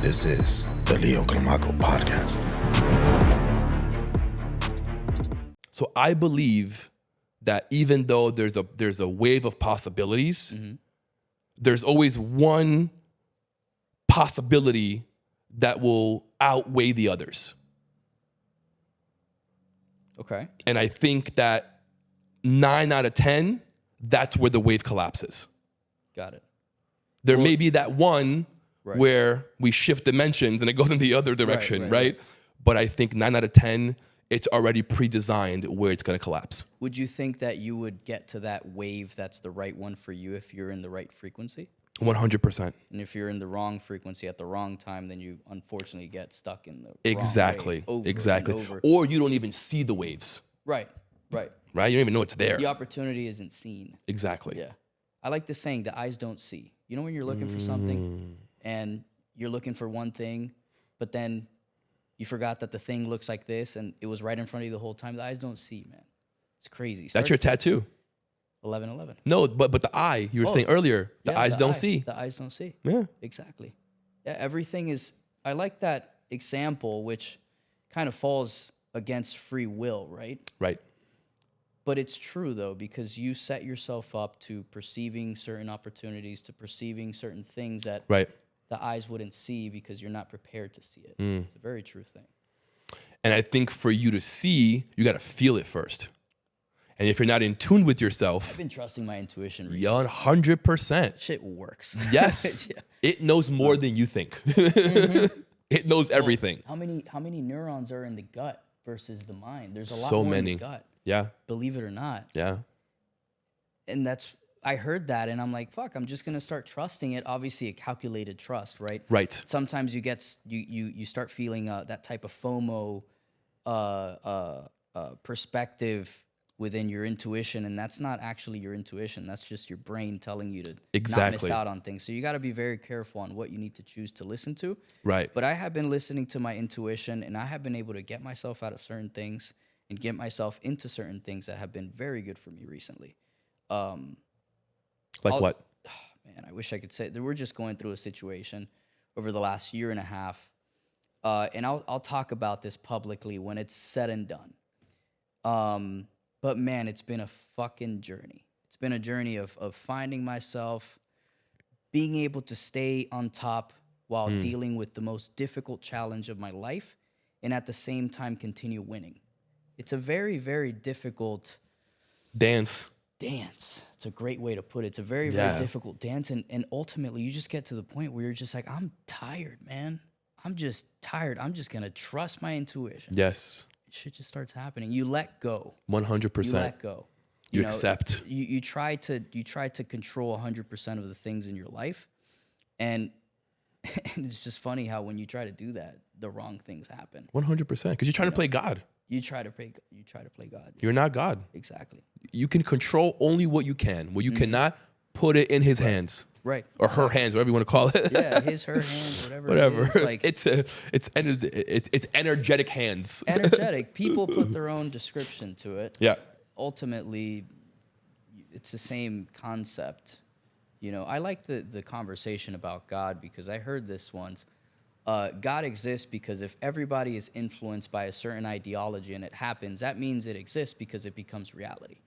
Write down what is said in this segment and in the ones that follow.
This is the Leo Climaco podcast. So I believe that even though there's a wave of possibilities, there's always one possibility that will outweigh the others. Okay. And I think that 9 out of 10, that's where the wave collapses. Got it. There may be that one Right. where we shift dimensions and it goes in the other direction, right. But I think 9 out of 10, it's already pre-designed where it's going to collapse. Would you think that you would get to that wave that's the right one for you if you're in the right frequency? 100%. And if you're in the wrong frequency at the wrong time, then you unfortunately get stuck in the Exactly. wrong wave Exactly. over and over. Or you don't even see the waves, Right. right? You don't even know it's there. The opportunity isn't seen. Exactly. Yeah. I like the saying, the eyes don't see. You know when you're looking for something and you're looking for one thing, but then you forgot that the thing looks like this and it was right in front of you the whole time. The eyes don't see, man. It's crazy. That's your tattoo. 11-11. No, but the eye, you were saying earlier, the eyes don't see. The eyes don't see. Yeah. Exactly. Yeah, everything is, I like that example, which kind of falls against free will, right? Right. But it's true, though, because you set yourself up to perceiving certain opportunities, to perceiving certain things that Right. the eyes wouldn't see because you're not prepared to see it. It's a very true thing. And I think for you to see, you got to feel it first. And if you're not in tune with yourself, I've been trusting my intuition recently. 100%. Shit works. Yes. Yeah. It knows more than you think. It knows everything. How many neurons are in the gut versus the mind? There's a lot So more many. in the gut, Yeah. believe it or not. Yeah. And I heard that and I'm like, fuck, I'm just gonna start trusting it. Obviously a calculated trust, right? Right. Sometimes you start feeling that type of FOMO perspective within your intuition, and that's not actually your intuition. That's just your brain telling you to not Exactly. miss out on things. So you got to be very careful on what you need to choose to listen to. Right. But I have been listening to my intuition, and I have been able to get myself out of certain things and get myself into certain things that have been very good for me recently. Like what? Man, I wish I could say that we're just going through a situation over the last year and a half. And I'll talk about this publicly when it's said and done. But man, it's been a fucking journey. It's been a journey of finding myself, being able to stay on top while dealing with the most difficult challenge of my life, and at the same time continue winning. It's a very, very difficult Dance. dance. It's a great way to put it. It's a very, very difficult dance. And ultimately, you just get to the point where you're just like, I'm tired, man. I'm just tired. I'm just going to trust my intuition. Yes. Shit just starts happening. You let go. 100%. You let go. You accept. You try to control 100% of the things in your life, and it's just funny how when you try to do that, the wrong things happen. 100%. Because you're trying to play God. You try to play God. You're not God. Exactly. You can control only what you can. What you cannot, put it in his hands. Right. Or her hands, whatever you want to call it. Yeah, his, her hands, whatever. Whatever. It is. Like, it's energetic hands. energetic. People put their own description to it. Yeah. Ultimately, it's the same concept. You know, I like the conversation about God because I heard this once. God exists because if everybody is influenced by a certain ideology and it happens, that means it exists because it becomes reality.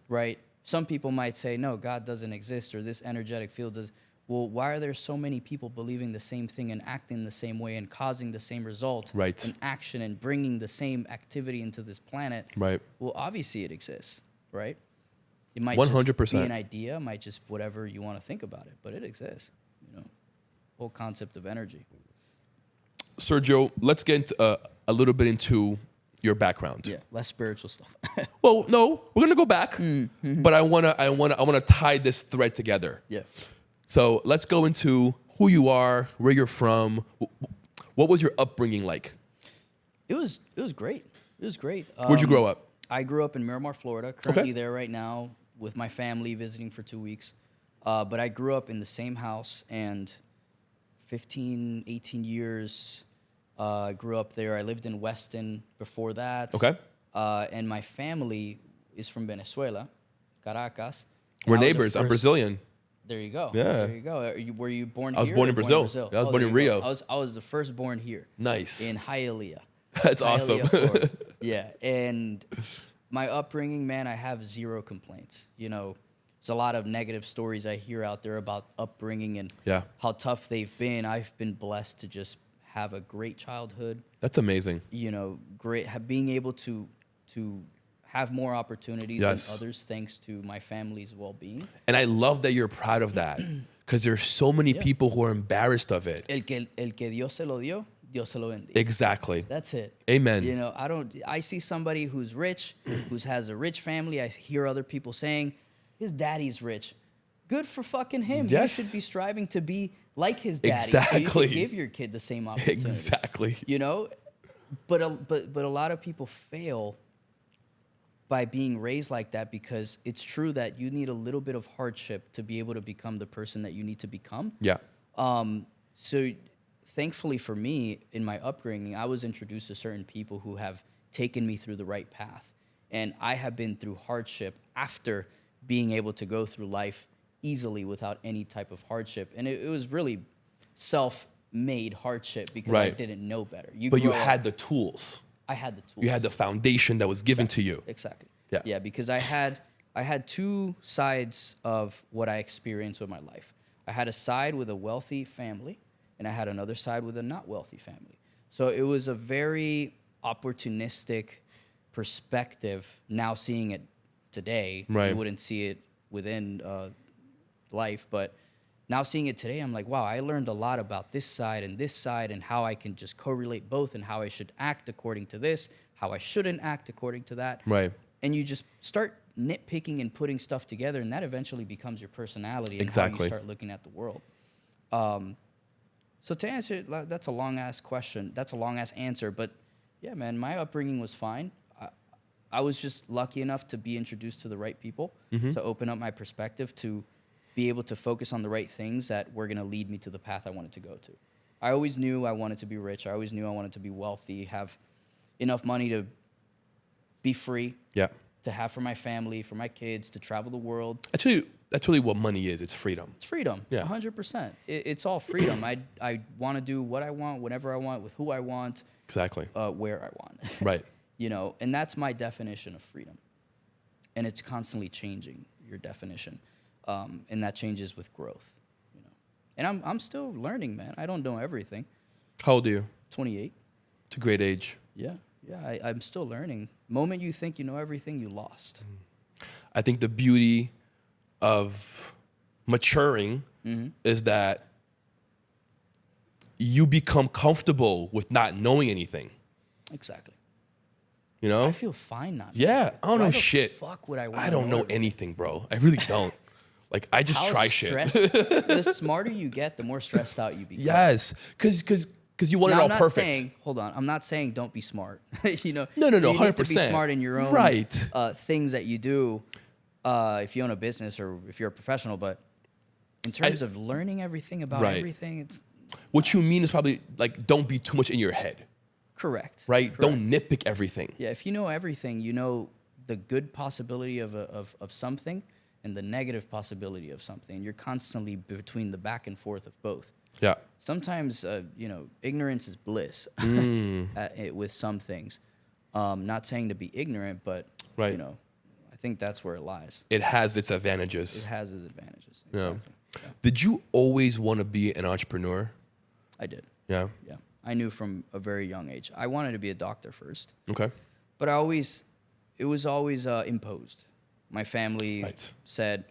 Right? Some people might say, no, God doesn't exist, or this energetic field does. Well, why are there so many people believing the same thing and acting the same way and causing the same result Right. and action and bringing the same activity into this planet? Right. Well, obviously it exists, right? It might 100%. just be an idea, might just whatever you want to think about it, but it exists, you know. Whole concept of energy. Sergio, let's get into, a little bit into your background. Yeah, less spiritual stuff. Well, no, we're gonna go back, but I wanna tie this thread together. Yeah. So let's go into who you are, where you're from. What was your upbringing like? It was great. It was great. Where'd you grow up? I grew up in Miramar, Florida. Currently there right now with my family visiting for 2 weeks. But I grew up in the same house, and 15, 18 years grew up there. I lived in Weston before that. Okay. And my family is from Venezuela, Caracas. We're And I was the neighbors. I'm first- Brazilian. There you go. Yeah. There you go. Were you born here? I was born in Brazil. Yeah, I was born there in you go. Rio. I was the first born here. Nice. In Hialeah. That's awesome. Florida. Yeah. And my upbringing, man, I have zero complaints. You know, there's a lot of negative stories I hear out there about upbringing and how tough they've been. I've been blessed to just have a great childhood. That's amazing. You know, being able to have more opportunities than others thanks to my family's well-being. And I love that you're proud of that because there's so many people who are embarrassed of it. El que Dios se lo dio, Dios se lo bendiga. Exactly. That's it. Amen. You know, I see somebody who's rich, has a rich family. I hear other people saying, his daddy's rich. Good for fucking him. Yes. You should be striving to be like his daddy. Exactly. So you can give your kid the same opportunity. Exactly. You know? But a lot of people fail by being raised like that because it's true that you need a little bit of hardship to be able to become the person that you need to become. Yeah. So thankfully for me, in my upbringing, I was introduced to certain people who have taken me through the right path. And I have been through hardship after being able to go through life easily without any type of hardship. And it was really self-made hardship because I didn't know better. But you had the tools. I had the tools. You had the foundation that was given to you. Exactly. Yeah. Yeah, because I had two sides of what I experienced with my life. I had a side with a wealthy family, and I had another side with a not wealthy family. So it was a very opportunistic perspective. Now seeing it today, you wouldn't see it within life, but now seeing it today, I'm like, wow, I learned a lot about this side and how I can just correlate both and how I should act according to this, how I shouldn't act according to that. Right. And you just start nitpicking and putting stuff together, and that eventually becomes your personality and how you start looking at the world. So to answer, that's a long-ass question. That's a long-ass answer. But, yeah, man, my upbringing was fine. I was just lucky enough to be introduced to the right people, to open up my perspective, to be able to focus on the right things that were going to lead me to the path I wanted to go to. I always knew I wanted to be rich. I always knew I wanted to be wealthy, have enough money to be free, to have for my family, for my kids, to travel the world. That's really what money is. It's freedom. It's freedom, 100%. It's all freedom. I want to do what I want, whenever I want, with who I want. Exactly. Where I want. Right. You know, and that's my definition of freedom. And it's constantly changing, your definition. And that changes with growth, you know. And I'm still learning, man. I don't know everything. How old are you? 28. It's a great age. Yeah. I'm still learning. Moment you think you know everything, you lost. I think the beauty of maturing is that you become comfortable with not knowing anything. Exactly. You know? I feel fine not. Yeah, I don't know shit. Fuck would I want? I don't know anything, bro. I really don't. Like, I just try shit. The smarter you get, the more stressed out you become. Yes, because you want it all perfect. Hold on. I'm not saying don't be smart. You know. No. You 100%. need to be smart in your own things that you do. If you own a business or if you're a professional, but in terms of learning everything about everything, it's what you mean is probably like don't be too much in your head. Correct. Right. Don't nitpick everything. Yeah. If you know everything, you know the good possibility of something and the negative possibility of something. You're constantly between the back and forth of both. Yeah. Sometimes, ignorance is bliss with some things. Not saying to be ignorant, but, I think that's where it lies. It has its advantages. It has its advantages. Exactly. Yeah. Did you always want to be an entrepreneur? I did. Yeah. Yeah. I knew from a very young age. I wanted to be a doctor first. Okay. But it was always imposed. My family said,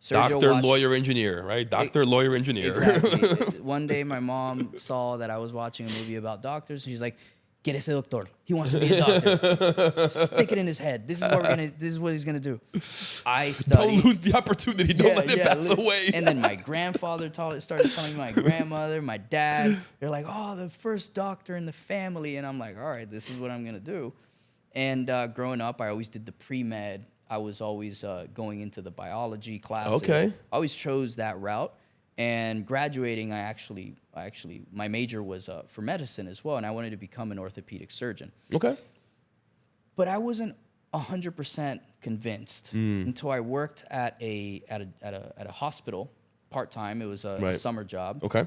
Sergio, doctor, lawyer, engineer, right? Doctor, lawyer, engineer. Exactly. One day my mom saw that I was watching a movie about doctors. She's like, get ese doctor. He wants to be a doctor. Stick it in his head. This is what he's gonna do. I studied. Don't lose the opportunity. Don't let it pass away. And then my grandfather started telling my grandmother, my dad. They're like, oh, the first doctor in the family. And I'm like, all right, this is what I'm gonna do. And growing up, I always did the pre-med. I was always going into the biology classes. Okay. I always chose that route. And graduating, I actually, my major was for medicine as well, and I wanted to become an orthopedic surgeon. Okay. But I wasn't 100% convinced until I worked at a hospital part-time. It was a Right. summer job. Okay.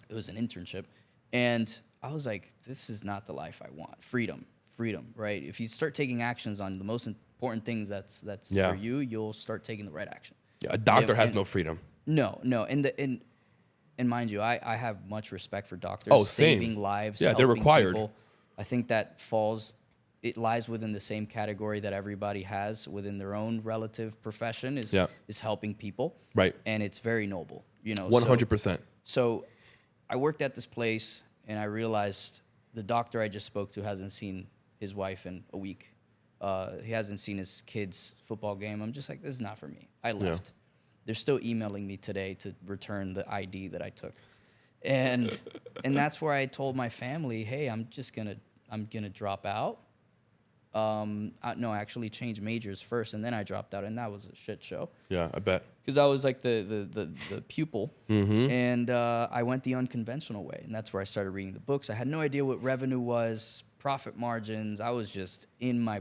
It was an internship. And I was like, this is not the life I want. Freedom, right? If you start taking actions on the most important things that's Yeah. for you, you'll start taking the right action. Yeah, a doctor has and- no freedom. No. And mind you, I have much respect for doctors. Oh, same. Saving lives. Yeah, they're helping required. people. I think that it lies within the same category that everybody has within their own relative profession is helping people. Right. And it's very noble, 100%. So I worked at this place and I realized the doctor I just spoke to hasn't seen his wife in a week. He hasn't seen his kids' football game. I'm just like, this is not for me. I left. They're still emailing me today to return the ID that I took. And that's where I told my family, hey, I'm gonna drop out. No, I actually changed majors first, and then I dropped out, and that was a shit show. Yeah, I bet. Because I was like the pupil, and I went the unconventional way, and that's where I started reading the books. I had no idea what revenue was, profit margins. I was just in my